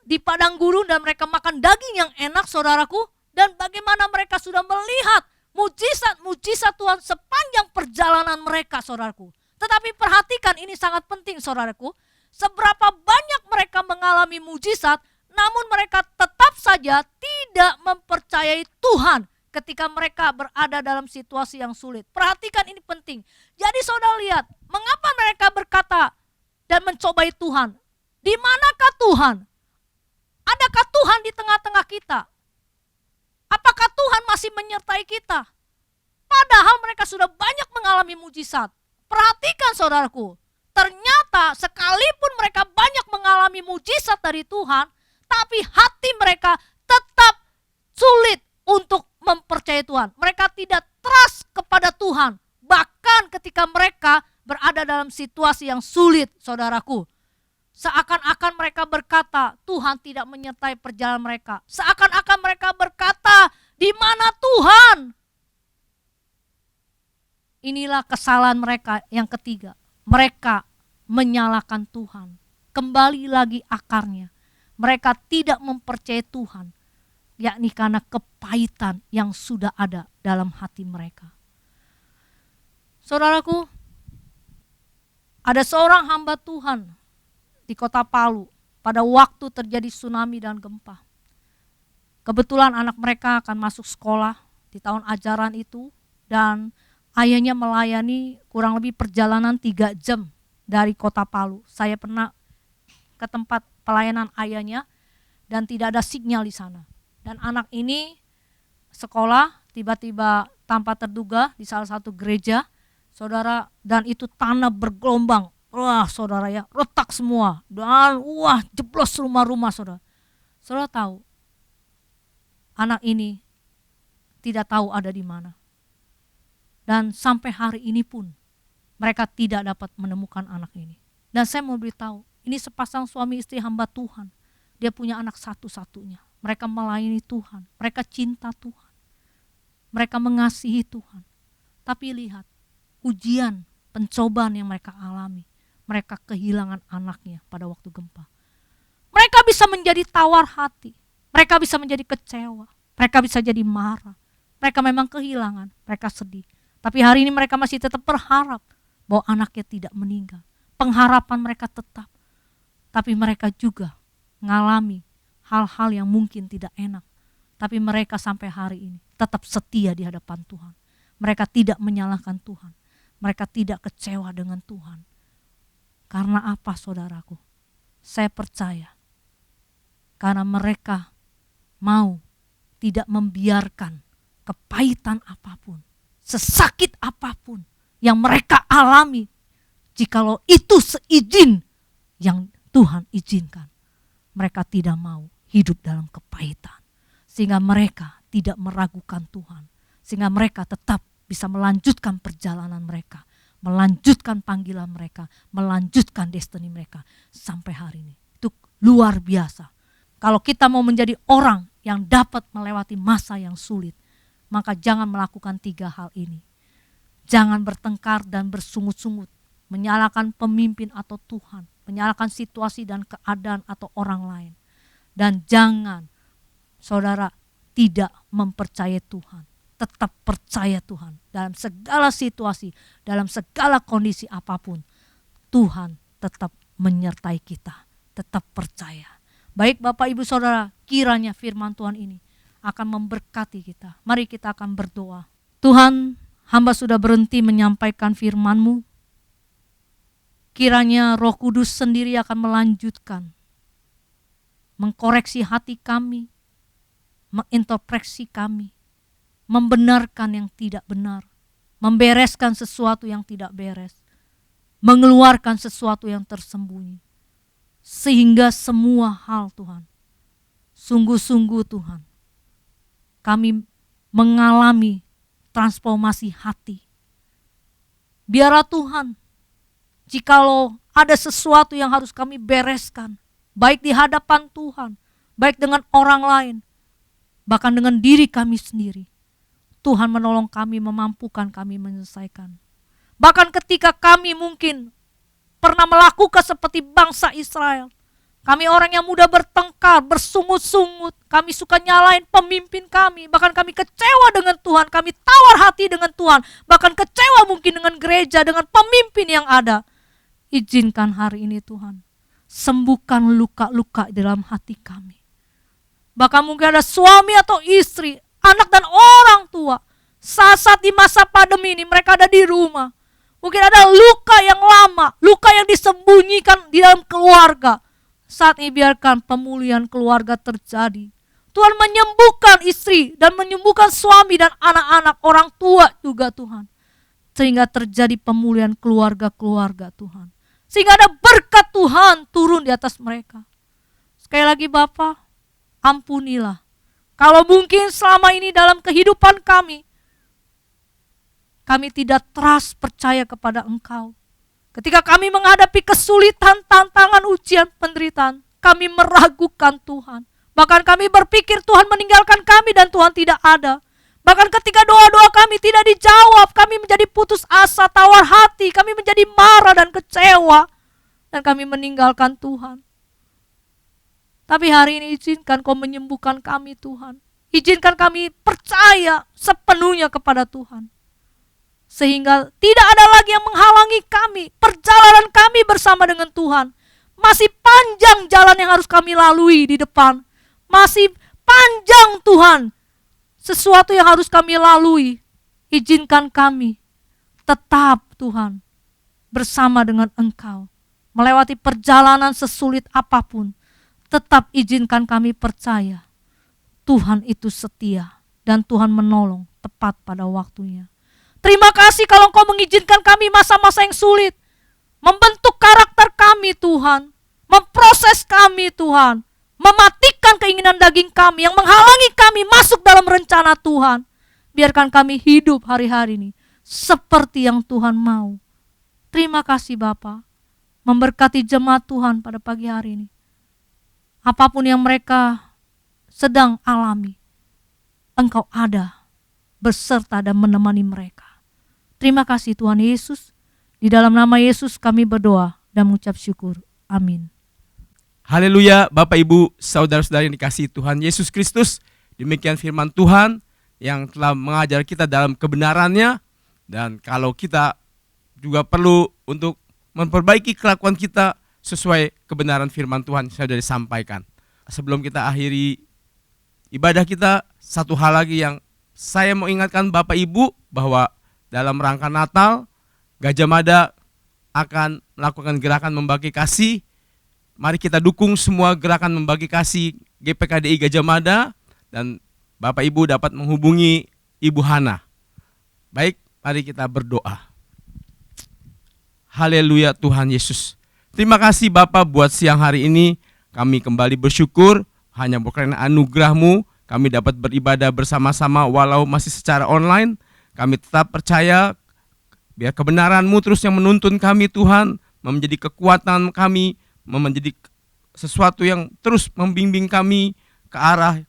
di padang gurun dan mereka makan daging yang enak saudaraku? Dan bagaimana mereka sudah melihat mujizat-mujizat Tuhan sepanjang perjalanan mereka saudaraku. Tetapi perhatikan ini sangat penting saudaraku. seberapa banyak mereka mengalami mujizat, namun mereka tetap saja tidak mempercayai Tuhan ketika mereka berada dalam situasi yang sulit. Perhatikan, ini penting. Jadi saudara lihat, mengapa mereka berkata dan mencobai Tuhan? Di manakah Tuhan? Adakah Tuhan di tengah-tengah kita? Apakah Tuhan masih menyertai kita? Padahal mereka sudah banyak mengalami mujizat. Perhatikan saudaraku, ternyata sekalipun mereka banyak mengalami mujizat dari Tuhan, tapi hati mereka tetap sulit untuk mempercayai Tuhan. Mereka tidak trust kepada Tuhan. Bahkan ketika mereka berada dalam situasi yang sulit, saudaraku. Seakan-akan mereka berkata, Tuhan tidak menyertai perjalanan mereka. Seakan-akan mereka berkata, di mana Tuhan? Inilah kesalahan mereka yang ketiga. Mereka menyalahkan Tuhan. Kembali lagi akarnya. Mereka tidak mempercayai Tuhan. Yakni karena kepahitan yang sudah ada dalam hati mereka. Saudaraku, ada seorang hamba Tuhan di kota Palu pada waktu terjadi tsunami dan gempa. Kebetulan anak mereka akan masuk sekolah di tahun ajaran itu dan ayahnya melayani kurang lebih perjalanan 3 jam dari kota Palu. Saya pernah ke tempat pelayanan ayahnya dan tidak ada sinyal di sana. Dan anak ini sekolah tiba-tiba tanpa terduga di salah satu gereja, saudara, dan itu tanah bergelombang. Wah saudara ya, retak semua. Dan wah jeblos rumah-rumah saudara. Saudara tahu, anak ini tidak tahu ada di mana. Dan sampai hari ini pun mereka tidak dapat menemukan anak ini. Dan saya mau beritahu, ini sepasang suami istri hamba Tuhan. Dia punya anak satu-satunya. Mereka melayani Tuhan, mereka cinta Tuhan. Mereka mengasihi Tuhan. Tapi lihat, ujian, pencobaan yang mereka alami. Mereka kehilangan anaknya pada waktu gempa. Mereka bisa menjadi tawar hati. Mereka bisa menjadi kecewa. Mereka bisa jadi marah. Mereka memang kehilangan, mereka sedih. Tapi hari ini mereka masih tetap berharap bahwa anaknya tidak meninggal. Pengharapan mereka tetap. Tapi mereka juga mengalami hal-hal yang mungkin tidak enak. Tapi mereka sampai hari ini tetap setia di hadapan Tuhan. Mereka tidak menyalahkan Tuhan. Mereka tidak kecewa dengan Tuhan. Karena apa saudaraku? Saya percaya. Karena mereka mau tidak membiarkan kepahitan apapun, sesakit apapun yang mereka alami. Jikalau itu seizin yang Tuhan izinkan. Mereka tidak mau hidup dalam kepahitan. Sehingga mereka tidak meragukan Tuhan. Sehingga mereka tetap bisa melanjutkan perjalanan mereka. Melanjutkan panggilan mereka. Melanjutkan destiny mereka. Sampai hari ini. Itu luar biasa. Kalau kita mau menjadi orang yang dapat melewati masa yang sulit. Maka jangan melakukan 3 hal ini. Jangan bertengkar dan bersungut-sungut. Menyalahkan pemimpin atau Tuhan. Menyalahkan situasi dan keadaan atau orang lain. Dan jangan saudara tidak mempercayai Tuhan. Tetap percaya Tuhan. Dalam segala situasi, dalam segala kondisi apapun. Tuhan tetap menyertai kita. Tetap percaya. Baik Bapak Ibu Saudara, kiranya firman Tuhan ini akan memberkati kita. Mari kita akan berdoa. Tuhan, hamba sudah berhenti menyampaikan firman-Mu. Kiranya Roh Kudus sendiri akan melanjutkan. Mengkoreksi hati kami. Menginterpreksi kami. Membenarkan yang tidak benar. Membereskan sesuatu yang tidak beres. Mengeluarkan sesuatu yang tersembunyi. Sehingga semua hal Tuhan. Sungguh-sungguh Tuhan. Kami mengalami transformasi hati. Biarlah Tuhan, jikalau ada sesuatu yang harus kami bereskan, baik di hadapan Tuhan, baik dengan orang lain, bahkan dengan diri kami sendiri, Tuhan menolong kami, memampukan kami menyelesaikan. Bahkan ketika kami mungkin pernah melakukan seperti bangsa Israel, kami orang yang mudah bertengkar, bersungut-sungut. Kami suka nyalain pemimpin kami. Bahkan kami kecewa dengan Tuhan. Kami tawar hati dengan Tuhan. Bahkan kecewa mungkin dengan gereja, dengan pemimpin yang ada. Izinkan hari ini Tuhan. sembuhkan luka-luka di dalam hati kami. Bahkan mungkin ada suami atau istri, anak dan orang tua, saat di masa pandemi ini mereka ada di rumah. Mungkin ada luka yang lama, luka yang disembunyikan di dalam keluarga. Saat ini biarkan pemulihan keluarga terjadi. Tuhan menyembuhkan istri dan menyembuhkan suami dan anak-anak, orang tua juga Tuhan. Sehingga terjadi pemulihan keluarga-keluarga Tuhan. Sehingga ada berkat Tuhan turun di atas mereka. Sekali lagi Bapa, ampunilah. Kalau mungkin selama ini dalam kehidupan kami tidak trust percaya kepada Engkau. Ketika kami menghadapi kesulitan, tantangan, ujian, penderitaan, kami meragukan Tuhan. Bahkan kami berpikir Tuhan meninggalkan kami dan Tuhan tidak ada. Bahkan ketika doa-doa kami tidak dijawab, kami menjadi putus asa, tawar hati, kami menjadi marah dan kecewa. Dan kami meninggalkan Tuhan. Tapi hari ini izinkan Kau menyembuhkan kami Tuhan. Izinkan kami percaya sepenuhnya kepada Tuhan. Sehingga tidak ada lagi yang menghalangi kami. Perjalanan kami bersama dengan Tuhan. Masih panjang jalan yang harus kami lalui di depan. Masih panjang Tuhan. Sesuatu yang harus kami lalui. Izinkan kami tetap Tuhan bersama dengan Engkau. Melewati perjalanan sesulit apapun. Tetap izinkan kami percaya. Tuhan itu setia. Dan Tuhan menolong tepat pada waktunya. Terima kasih kalau Engkau mengizinkan kami masa-masa yang sulit. Membentuk karakter kami Tuhan. Memproses kami Tuhan. Mematikan keinginan daging kami yang menghalangi kami masuk dalam rencana Tuhan. Biarkan kami hidup hari-hari ini seperti yang Tuhan mau. Terima kasih Bapa. Memberkati jemaat Tuhan pada pagi hari ini. Apapun yang mereka sedang alami, Engkau ada beserta dan menemani mereka. Terima kasih Tuhan Yesus. Di dalam nama Yesus kami berdoa dan mengucap syukur. Amin. Haleluya, Bapak Ibu, saudara-saudara yang dikasihi Tuhan Yesus Kristus. Demikian firman Tuhan yang telah mengajar kita dalam kebenarannya. Dan kalau kita juga perlu untuk memperbaiki kelakuan kita sesuai kebenaran firman Tuhan yang sudah disampaikan. Sebelum kita akhiri ibadah kita, satu hal lagi yang saya mau ingatkan Bapak Ibu bahwa dalam rangka Natal, Gajah Mada akan melakukan gerakan membagi kasih. Mari kita dukung semua gerakan membagi kasih GPKDI Gajah Mada dan Bapak Ibu dapat menghubungi Ibu Hana. Baik, mari kita berdoa. Haleluya Tuhan Yesus. Terima kasih Bapak buat siang hari ini. Kami kembali bersyukur hanya karena anugerah-Mu kami dapat beribadah bersama-sama walau masih secara online. Kami tetap percaya biar kebenaran-Mu terus yang menuntun kami Tuhan, menjadi kekuatan kami, menjadi sesuatu yang terus membimbing kami ke arah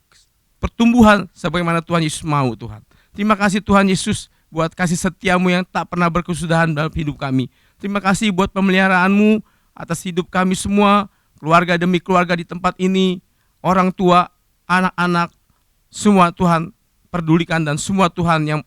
pertumbuhan sebagaimana Tuhan Yesus mau Tuhan. Terima kasih Tuhan Yesus buat kasih setia-Mu yang tak pernah berkesudahan dalam hidup kami. Terima kasih buat pemeliharaan-Mu atas hidup kami semua, keluarga demi keluarga di tempat ini, orang tua, anak-anak, semua Tuhan perdulikan dan semua Tuhan yang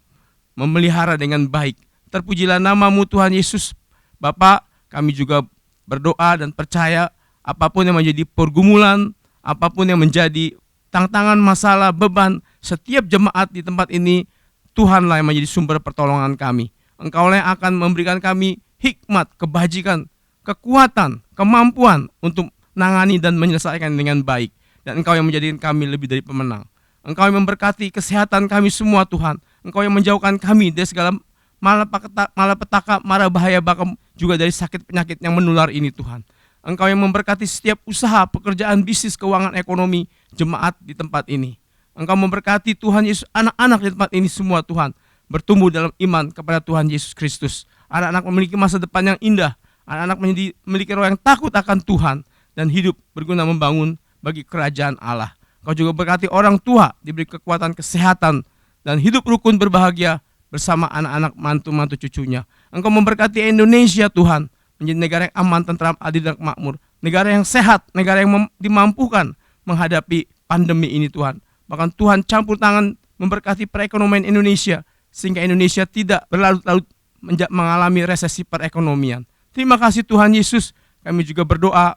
memelihara dengan baik. Terpujilah nama-Mu Tuhan Yesus. Bapak, kami juga berdoa dan percaya apapun yang menjadi pergumulan, apapun yang menjadi tantangan, masalah, beban, setiap jemaat di tempat ini, Tuhanlah yang menjadi sumber pertolongan kami. Engkaulah yang akan memberikan kami hikmat, kebajikan, kekuatan, kemampuan untuk menangani dan menyelesaikan dengan baik. Dan Engkau yang menjadikan kami lebih dari pemenang. Engkau yang memberkati kesehatan kami semua Tuhan. Engkau yang menjauhkan kami dari segala malapetaka, mara bahaya, bahkan juga dari sakit penyakit yang menular ini Tuhan. Engkau yang memberkati setiap usaha, pekerjaan, bisnis, keuangan, ekonomi, jemaat di tempat ini. Engkau memberkati Tuhan Yesus, anak-anak di tempat ini semua Tuhan, bertumbuh dalam iman kepada Tuhan Yesus Kristus. Anak-anak memiliki masa depan yang indah, anak-anak memiliki roh yang takut akan Tuhan, dan hidup berguna membangun bagi kerajaan Allah. Engkau juga berkati orang tua, diberi kekuatan kesehatan, dan hidup rukun berbahagia bersama anak-anak mantu-mantu cucunya. Engkau memberkati Indonesia Tuhan, menjadi negara yang aman, tentram, adil, dan makmur. Negara yang sehat, negara yang dimampukan menghadapi pandemi ini Tuhan. Bahkan Tuhan campur tangan memberkati perekonomian Indonesia, sehingga Indonesia tidak berlarut-larut mengalami resesi perekonomian. Terima kasih Tuhan Yesus. Kami juga berdoa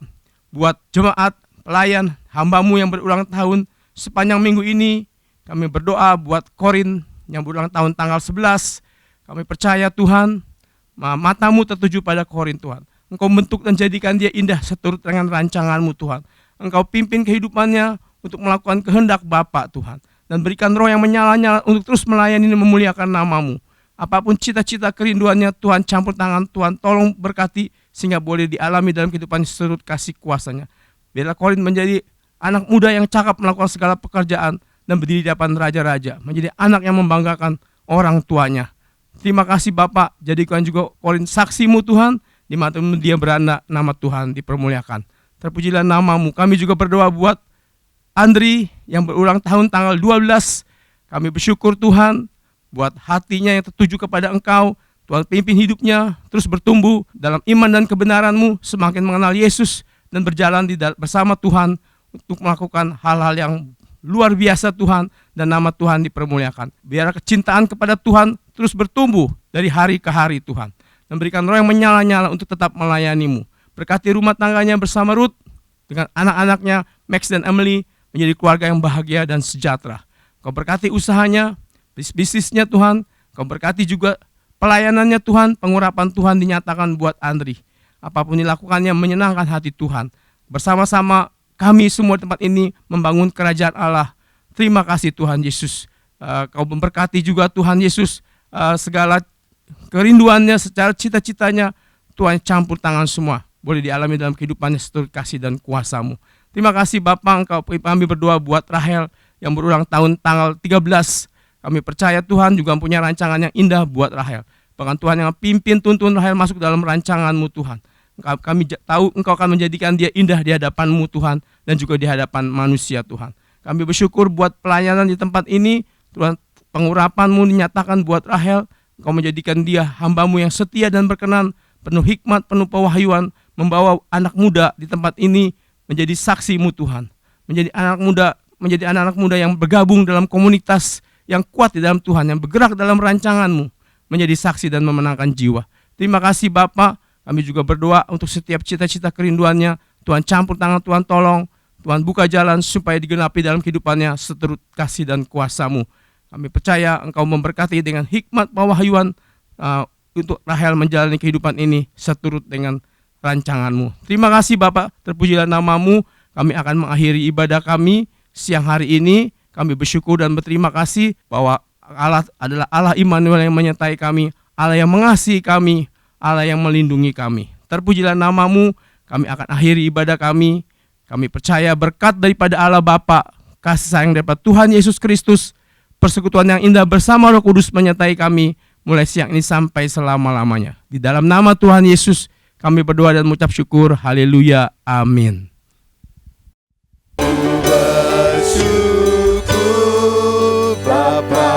buat jemaat, pelayan, hamba-Mu yang berulang tahun sepanjang minggu ini. Kami berdoa buat Korin yang berulang tahun tanggal 11. Kami percaya Tuhan, mata-Mu tertuju pada Korin Tuhan. Engkau bentuk dan jadikan dia indah seturut dengan rancangan-Mu Tuhan. Engkau pimpin kehidupannya untuk melakukan kehendak Bapa Tuhan. Dan berikan roh yang menyala-nyala untuk terus melayani dan memuliakan nama-Mu. Apapun cita-cita kerinduannya, Tuhan campur tangan, Tuhan tolong berkati sehingga boleh dialami dalam kehidupan seturut kasih kuasa-Nya. Biarlah Korin menjadi anak muda yang cakap melakukan segala pekerjaan dan berdiri di hadapan raja-raja, menjadi anak yang membanggakan orang tuanya. Terima kasih Bapak, jadikan juga Korin saksi-Mu Tuhan, di mana dia beranda, nama Tuhan dipermuliakan. Terpujilah nama-Mu. Kami juga berdoa buat Andri yang berulang tahun tanggal 12. Kami bersyukur Tuhan buat hatinya yang tertuju kepada Engkau. Tuhan pimpin hidupnya terus bertumbuh dalam iman dan kebenaran-Mu, semakin mengenal Yesus dan berjalan bersama Tuhan untuk melakukan hal-hal yang luar biasa Tuhan, dan nama Tuhan dipermuliakan. Biar kecintaan kepada Tuhan terus bertumbuh dari hari ke hari Tuhan, dan berikan roh yang menyala-nyala untuk tetap melayani-Mu. Berkati rumah tangganya bersama Ruth dengan anak-anaknya Max dan Emily menjadi keluarga yang bahagia dan sejahtera. Kau berkati usahanya, bisnisnya Tuhan. Kau berkati juga pelayanannya Tuhan. Pengurapan Tuhan dinyatakan buat Andri. Apapun dilakukannya menyenangkan hati Tuhan. Bersama-sama kami semua tempat ini membangun kerajaan Allah. Terima kasih Tuhan Yesus. Kau memberkati juga Tuhan Yesus segala kerinduannya, secara cita-citanya Tuhan campur tangan semua. Boleh dialami dalam kehidupannya seturut kasih dan kuasa-Mu. Terima kasih Bapak, kami berdoa buat Rahel yang berulang tahun tanggal 13. Kami percaya Tuhan juga punya rancangan yang indah buat Rahel. Bahkan Tuhan yang pimpin tuntun Rahel masuk dalam rancangan-Mu Tuhan. Kami tahu Engkau akan menjadikan dia indah di hadapan-Mu Tuhan, dan juga di hadapan manusia Tuhan. Kami bersyukur buat pelayanan di tempat ini. Tuhan, pengurapan-Mu dinyatakan buat Rahel. Engkau menjadikan dia hamba-Mu yang setia dan berkenan, penuh hikmat, penuh pewahyuan, membawa anak muda di tempat ini menjadi saksi-Mu Tuhan. Menjadi anak-anak muda yang bergabung dalam komunitas yang kuat di dalam Tuhan, yang bergerak dalam rancangan-Mu, menjadi saksi dan memenangkan jiwa. Terima kasih Bapak. Kami juga berdoa untuk setiap cita-cita kerinduannya. Tuhan campur tangan, Tuhan tolong. Tuhan buka jalan supaya digenapi dalam kehidupannya seturut kasih dan kuasa-Mu. Kami percaya Engkau memberkati dengan hikmat pewahyuan untuk Rahel menjalani kehidupan ini seturut dengan rancangan-Mu. Terima kasih Bapak, terpujilah nama-Mu. Kami akan mengakhiri ibadah kami siang hari ini. Kami bersyukur dan berterima kasih bahwa Allah adalah Allah Immanuel yang menyertai kami, Allah yang mengasihi kami, Allah yang melindungi kami. Terpujilah nama-Mu. Kami akan akhiri ibadah kami. Kami percaya berkat daripada Allah Bapa, kasih sayang daripada Tuhan Yesus Kristus, persekutuan yang indah bersama Roh Kudus menyertai kami mulai siang ini sampai selama-lamanya. Di dalam nama Tuhan Yesus kami berdoa dan mengucap syukur. Haleluya. Amin. Bersyukur Bapa.